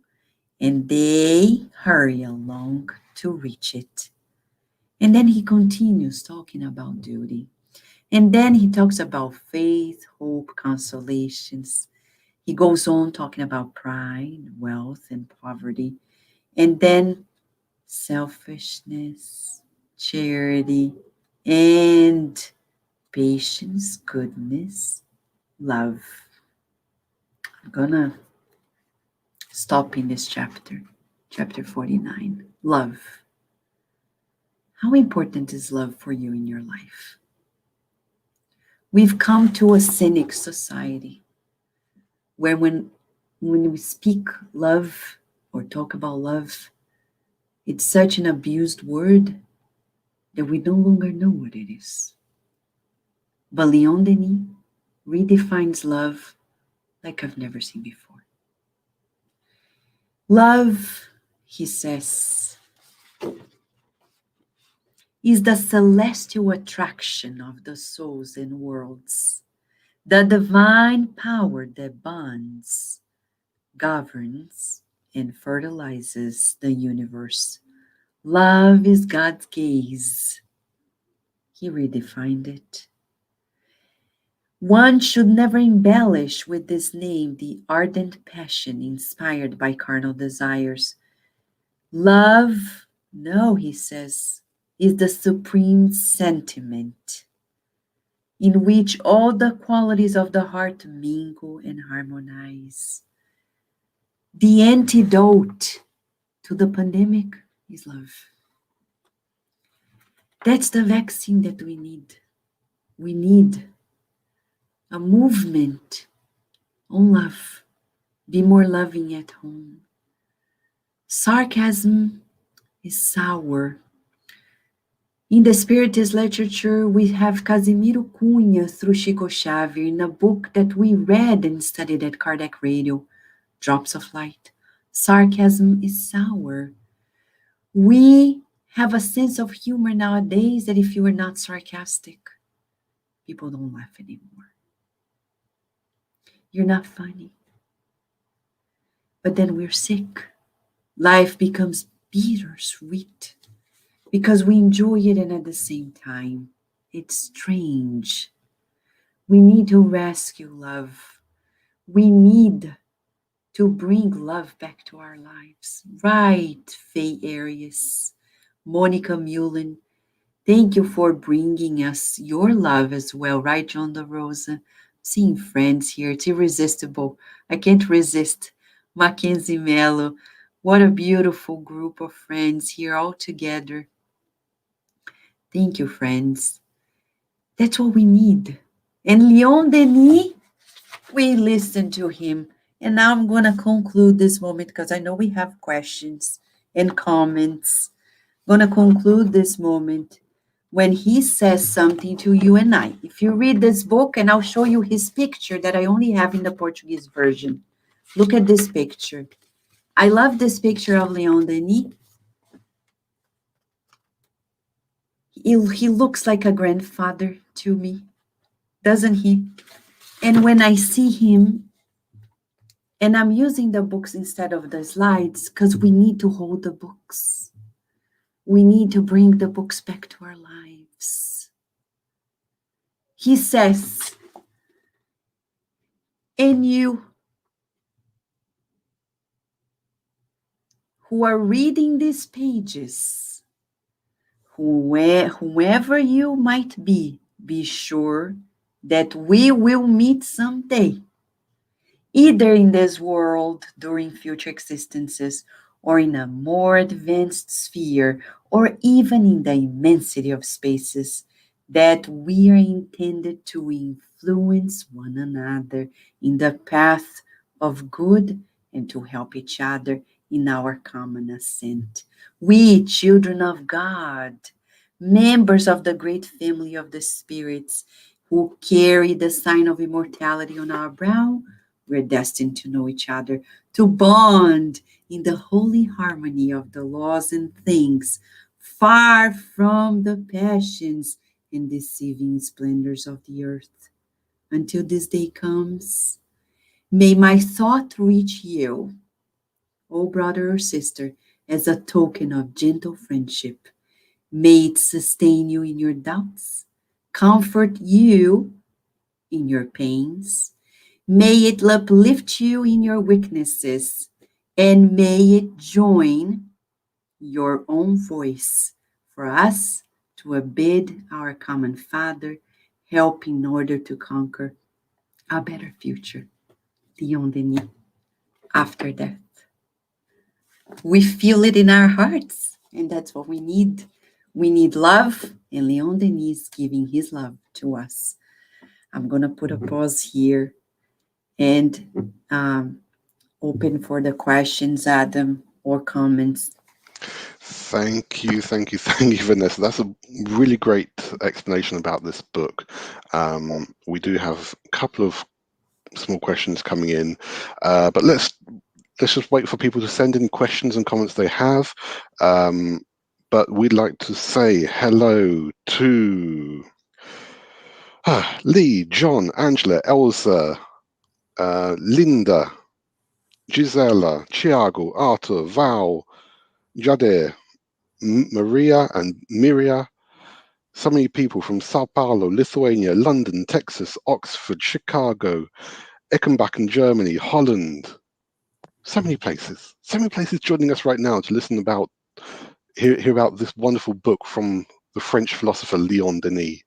and they hurry along to reach it. And then he continues talking about duty. And then he talks about faith, hope, consolations. He goes on talking about pride, wealth, and poverty. And then selfishness, charity, and patience, goodness, love. I'm gonna stop in this chapter, chapter 49. Love. How important is love for you in your life? We've come to a cynic society where when we speak love or talk about love, it's such an abused word that we no longer know what it is. But Léon Denis redefines love like I've never seen before. Love, he says, is the celestial attraction of the souls and worlds, the divine power that bonds, governs, and fertilizes the universe. Love is God's gaze. He redefined it. One should never embellish with this name the ardent passion inspired by carnal desires. Love, no, he says, is the supreme sentiment in which all the qualities of the heart mingle and harmonize. The antidote to the pandemic is love. That's the vaccine that we need. We need a movement on love. Be more loving at home. Sarcasm is sour. In the Spiritist literature, we have Casimiro Cunha through Chico Xavier in a book that we read and studied at Kardec Radio, Drops of Light. Sarcasm is sour. We have a sense of humor nowadays that if you are not sarcastic, people don't laugh anymore. You're not funny. But then we're sick. Life becomes bittersweet because we enjoy it and at the same time, it's strange. We need to rescue love. We need to bring love back to our lives. Right, Faye Arias, Monica Mullen, thank you for bringing us your love as well, right, John Da Rosa? Seeing friends here, it's irresistible. I can't resist. Mackenzie Mello, what a beautiful group of friends here all together. Thank you, friends. That's what we need. And Léon Denis, we listened to him. And now I'm going to conclude this moment because I know we have questions and comments. I'm going to conclude this moment when he says something to you and I. If you read this book, and I'll show you his picture that I only have in the Portuguese version. Look at this picture. I love this picture of Léon Denis. He looks like a grandfather to me, doesn't he? And when I see him, and I'm using the books instead of the slides, because we need to hold the books. We need to bring the books back to our lives. He says, and you who are reading these pages, whoever you might be sure that we will meet someday, either in this world during future existences, or in a more advanced sphere, or even in the immensity of spaces, that we are intended to influence one another in the path of good and to help each other in our common ascent. We, children of God, members of the great family of the spirits, who carry the sign of immortality on our brow, we're destined to know each other, to bond in the holy harmony of the laws and things, far from the passions and deceiving splendors of the earth. Until this day comes, may my thought reach you, O brother or sister, as a token of gentle friendship. May it sustain you in your doubts, comfort you in your pains. May it uplift you in your weaknesses, and may it join your own voice for us to abid our common Father, help in order to conquer a better future. Léon Denis, after death. We feel it in our hearts, and that's what we need. We need love, and Léon Denis giving his love to us. I'm going to put a pause here and open for the questions, Adam, or comments. Thank you, Vanessa. That's a really great explanation about this book. We do have a couple of small questions coming in, but let's just wait for people to send in questions and comments they have. But we'd like to say hello to Lee, John, Angela, Elsa, Linda, Gisela, Thiago, Arthur, Val, Jade, Maria and Miria. So many people from Sao Paulo, Lithuania, London, Texas, Oxford, Chicago, Eckenbacken, Germany, Holland. So many places joining us right now to listen about, hear about this wonderful book from the French philosopher Léon Denis.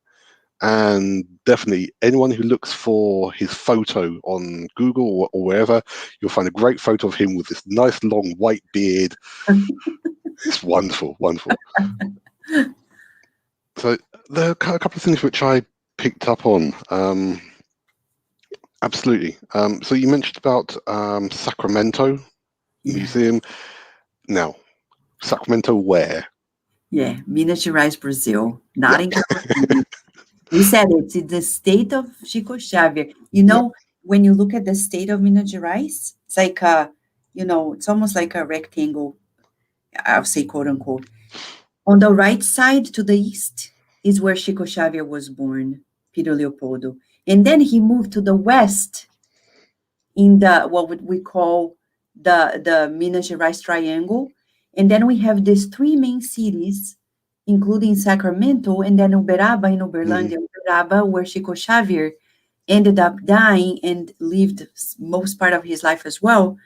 And definitely anyone who looks for his photo on Google or wherever, you'll find a great photo of him with this nice long white beard. It's wonderful, wonderful. So there are a couple of things which I picked up on. Absolutely. So you mentioned about Sacramento Museum. Now, Sacramento where? Yeah, Minas Gerais, Brazil, not Yeah. in California. We said it's in the state of Chico Xavier. You Yeah. know, when you look at the state of Minas Gerais, it's like a, it's almost like a rectangle, I'll say quote unquote. On the right side to the east is where Chico Xavier was born, Peter Leopoldo. And then he moved to the west in the what would we call the Minas Gerais Triangle. And then we have these three main cities, including Sacramento, and then Uberaba in Mhm. Uberlândia, Uberaba, where Chico Xavier ended up dying and lived most part of his life as well.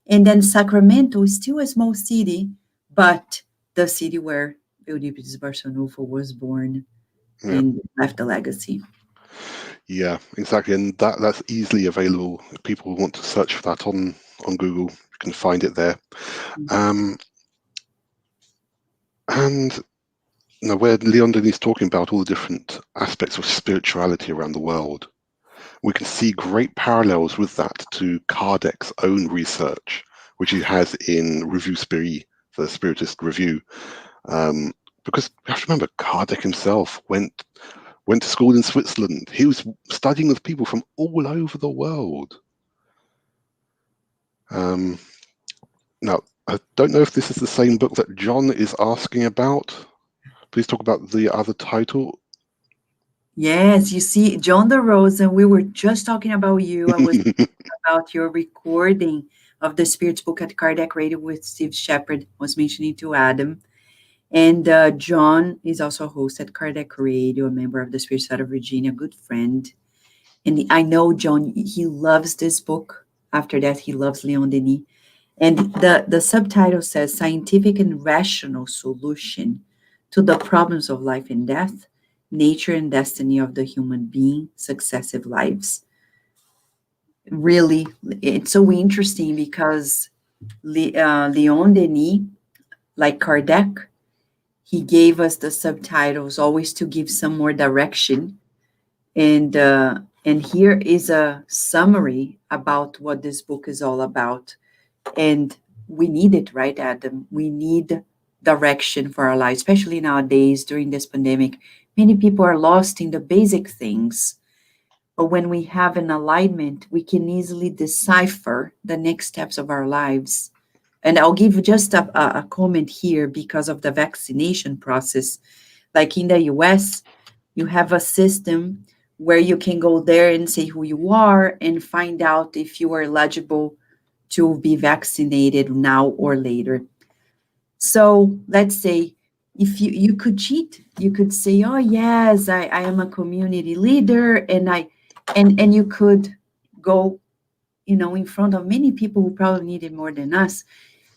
And then Sacramento is still a small city, but the city where Euripides Barçanufo was born Yeah. and left a legacy. Yeah, exactly. And that's easily available. If people want to search for that on Google, you can find it there. Um, and where Léon Denis is talking about all the different aspects of spirituality around the world, we can see great parallels with that to Kardec's own research, which he has in Revue Spirit, the Spiritist Review. Because we have to remember, Kardec himself went to school in Switzerland. He was studying with people from all over the world. Now, I don't know if this is the same book that John is asking about. Please talk about the other title. Yes, you see, John the Rose, and we were just talking about you. I was about your recording of the Spirits book at Kardec Radio with Steve Shepard, was mentioning to Adam. And John is also a host at Kardec Radio, a member of the Spirit Side of Virginia, a good friend. And I know John, he loves this book. After that, he loves Léon Denis. And the subtitle says Scientific and Rational Solution to the Problems of Life and Death, Nature and Destiny of the Human Being, Successive Lives. Really, it's so interesting because Léon Denis, like Kardec, he gave us the subtitles always to give some more direction. And here is a summary about what this book is all about. And we need it, right, Adam? We need direction for our lives, especially nowadays during this pandemic. Many people are lost in the basic things. But when we have an alignment, we can easily decipher the next steps of our lives. And I'll give just a comment here because of the vaccination process. Like in the US, you have a system where you can go there and say who you are and find out if you are eligible to be vaccinated now or later. So let's say if you could cheat, you could say, oh yes, I am a community leader, and you could go, in front of many people who probably need it more than us.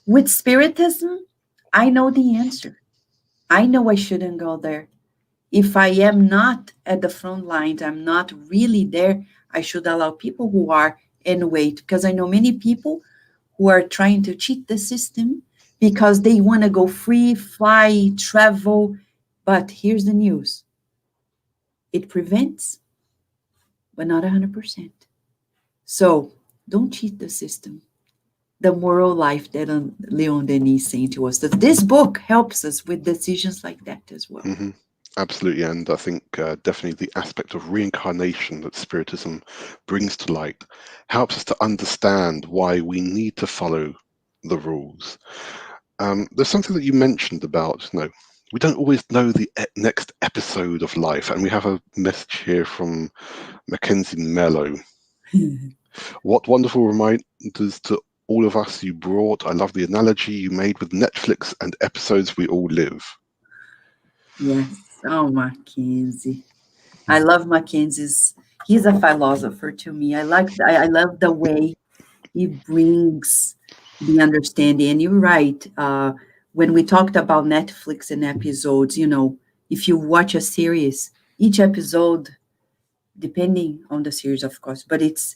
With Spiritism, I know the answer. I know I shouldn't go there. If I am not at the front lines, I'm not really there, I should allow people who are and wait, because I know many people who are trying to cheat the system because they want to go free, fly, travel. But here's the news: it prevents, but not 100%. So don't cheat the system. The moral life that Leon Denis saying to us, that this book helps us with decisions like that as well. Mm-hmm. Absolutely, and I think definitely the aspect of reincarnation that Spiritism brings to light helps us to understand why we need to follow the rules. There's something that you mentioned about, we don't always know the next episode of life, and we have a message here from Mackenzie Mello. What wonderful reminders to all of us you brought. I love the analogy you made with Netflix and episodes we all live. Yes. Oh, Mackenzie. I love Mackenzie's. He's a philosopher to me. I love the way he brings the understanding. And you're right. When we talked about Netflix and episodes, if you watch a series, Each episode, depending on the series, of course, but it's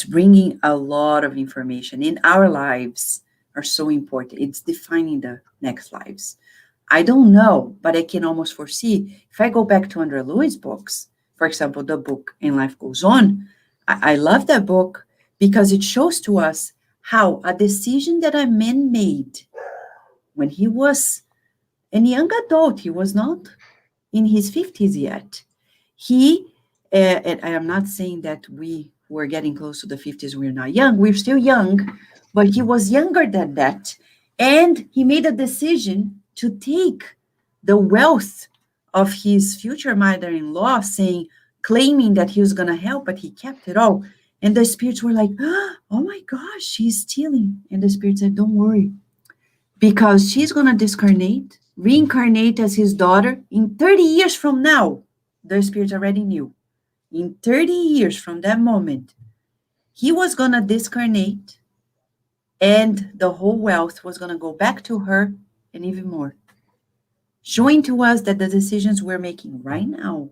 bringing a lot of information. In our lives are so important. It's defining the next lives. I don't know, but I can almost foresee. If I go back to Andrea Louis' books, for example, the book And Life Goes On, I love that book because it shows to us how a decision that a man made when he was a young adult, he was not in his 50s yet. He, and I am not saying that we who are getting close to the 50s, we're not young, we're still young, but he was younger than that. And he made a decision to take the wealth of his future mother-in-law, saying, claiming that he was going to help, but he kept it all. And the spirits were like, oh my gosh, she's stealing. And the spirit said, don't worry, because she's going to discarnate, reincarnate as his daughter in 30 years from now. The spirit already knew. In 30 years from that moment, he was going to discarnate and the whole wealth was going to go back to her and even more. Showing to us that the decisions we're making right now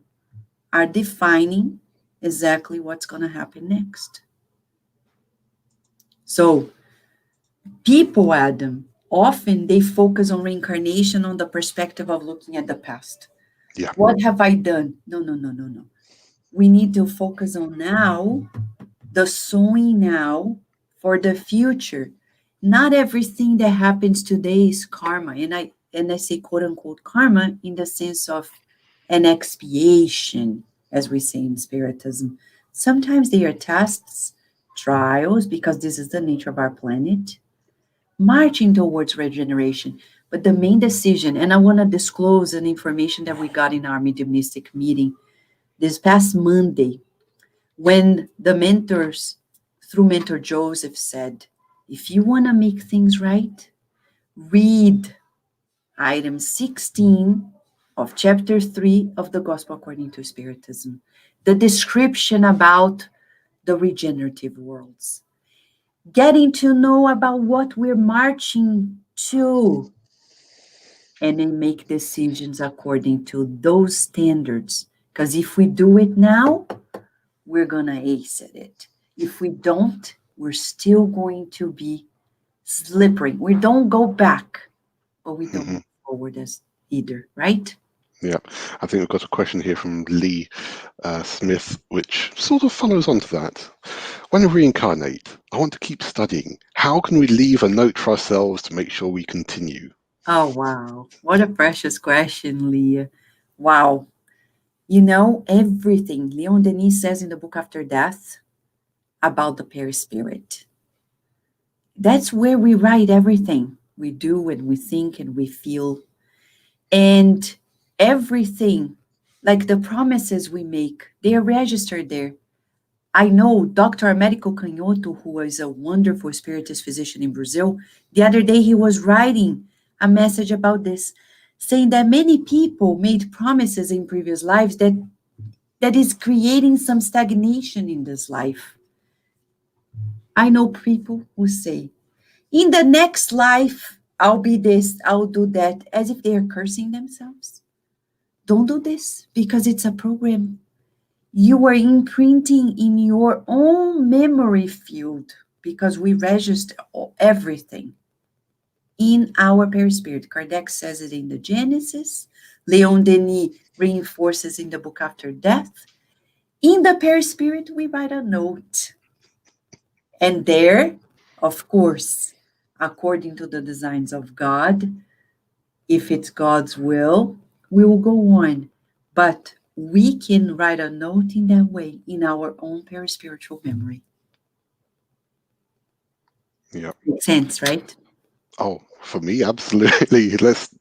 are defining exactly what's going to happen next. So, people, Adam, often they focus on reincarnation on the perspective of looking at the past. Yeah. What have I done? No, no, no, no, no. We need to focus on now, the sowing now for the future. Not everything that happens today is karma. And I say quote unquote karma in the sense of an expiation, as we say in Spiritism. Sometimes they are tests, trials, because this is the nature of our planet, marching towards regeneration. But the main decision, and I want to disclose an information that we got in our mediumistic meeting this past Monday, when the mentors, through Mentor Joseph, said, if you want to make things right, read item 16 of chapter 3 of the Gospel According to Spiritism, the description about the regenerative worlds. Getting to know about what we're marching to, and then make decisions according to those standards. Because if we do it now, we're going to ace at it. If we don't, we're still going to be slippery. We don't go back, but we don't move forward as either, right? Yeah, I think we've got a question here from Lee Smith, which sort of follows on to that. When we reincarnate, I want to keep studying. How can we leave a note for ourselves to make sure we continue? Oh, wow. What a precious question, Leah. Wow. You know, everything Léon Denis says in the book After Death about the perispirit. That's where we write everything we do and we think and we feel. And everything, like the promises we make, they are registered there. I know Dr. Américo Canhoto, who is a wonderful spiritist physician in Brazil, the other day he was writing a message about this, saying that many people made promises in previous lives that is creating some stagnation in this life. I know people who say, in the next life, I'll be this, I'll do that, as if they are cursing themselves. Don't do this because it's a program. You are imprinting in your own memory field because we register everything in our perispirit. Kardec says it in the Genesis. Léon Denis reinforces in the book After Death. In the perispirit, we write a note. And there, of course, according to the designs of God, if it's God's will, we will go on. But we can write a note in that way in our own perispiritual memory. Yeah. Makes sense, right? Oh, for me, absolutely.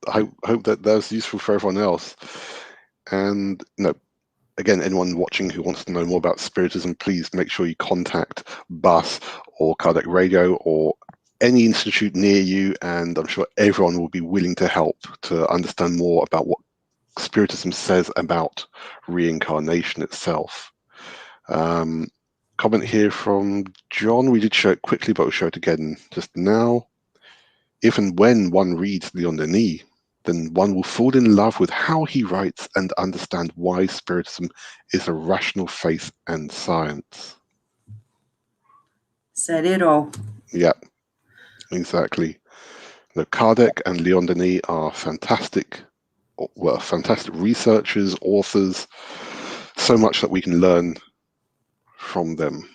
I hope that that's useful for everyone else. And again, anyone watching who wants to know more about Spiritism, please make sure you contact BUS or Kardec Radio or any institute near you, and I'm sure everyone will be willing to help to understand more about what Spiritism says about reincarnation itself. Comment here from John. We did show it quickly, but we'll show it again just now. If and when one reads Léon Denis, then one will fall in love with how he writes and understand why Spiritism is a rational faith and science. Said it all. Yeah, exactly. Kardec and Léon Denis are fantastic researchers, authors, so much that we can learn from them.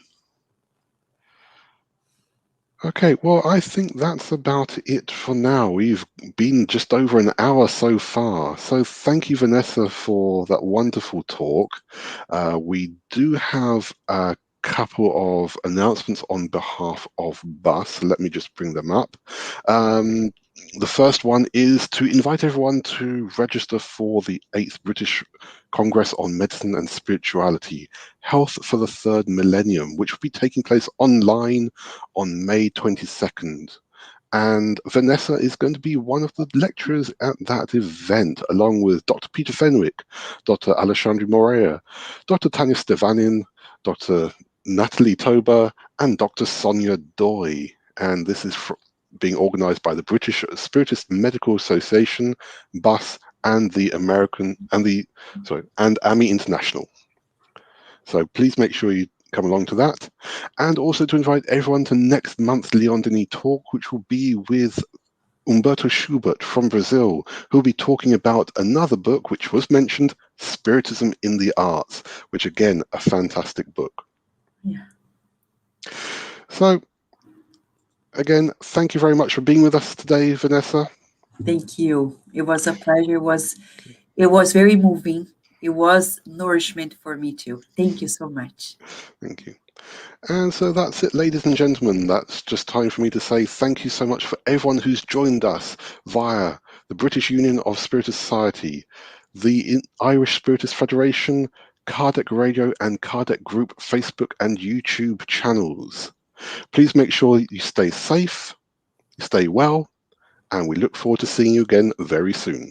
Okay, well, I think that's about it for now. We've been just over an hour so far. So thank you, Vanessa, for that wonderful talk. We do have a couple of announcements on behalf of BUS. Let me just bring them up. The first one is to invite everyone to register for the 8th British Congress on Medicine and Spirituality, Health for the Third Millennium, which will be taking place online on May 22nd. And Vanessa is going to be one of the lecturers at that event, along with Dr. Peter Fenwick, Dr. Alexandre Morea, Dr. Tanya Stevanin, Dr. Natalie Tober, and Dr. Sonia Doy. And this is being organized by the British Spiritist Medical Association, BUS, and the and AMI International. So please make sure you come along to that. And also to invite everyone to next month's Léon Denis talk, which will be with Humberto Schubert from Brazil, who'll be talking about another book which was mentioned, Spiritism in the Arts, which again, a fantastic book. Yeah. So again, thank you very much for being with us today, Vanessa. Thank you. It was a pleasure. It was very moving. It was nourishment for me too. Thank you so much. Thank you. And so that's it, ladies and gentlemen. That's just time for me to say thank you so much for everyone who's joined us via the British Union of Spiritist Society, the Irish Spiritist Federation, Kardec Radio and Kardec Group Facebook and YouTube channels. Please make sure you stay safe, stay well, and we look forward to seeing you again very soon.